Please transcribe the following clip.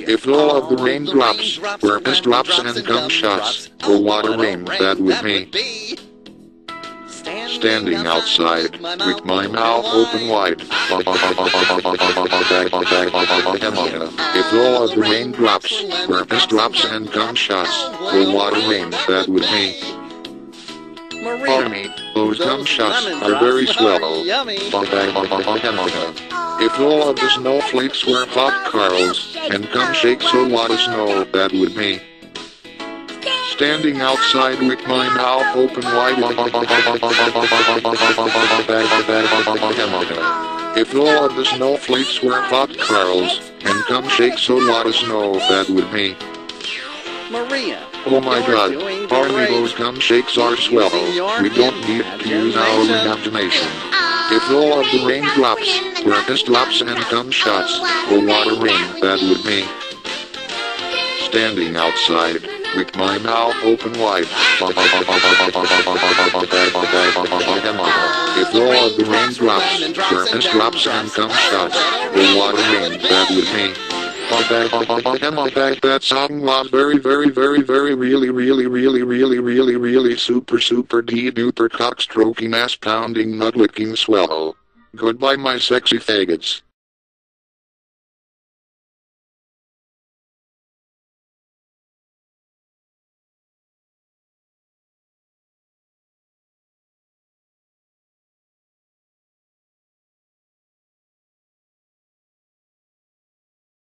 If all of the raindrops were piss drops and cum shots, or water rain, that would me. Standing outside, with my mouth open wide. If all of the raindrops were piss drops and cum shots, or water rain, that would me. Barney, those cum shots are very swell. If all of the snowflakes were pop curls, and cum shakes or water snow, that would me. Standing outside with my mouth open wide. If all of the snowflakes were pop curls, and cum shakes or water snow, that would me. Maria. Oh my god, Barney, those cum shakes are swell. We don't need to use our imagination. If all of the raindrops were piss drops and cum shots, or water rain, that would me. Standing outside, with my mouth open wide. If all of the raindrops were piss drops and cum shots, or water rain, that would me. That song was very really super duper cock stroking ass pounding nut licking swell. Goodbye my sexy faggots.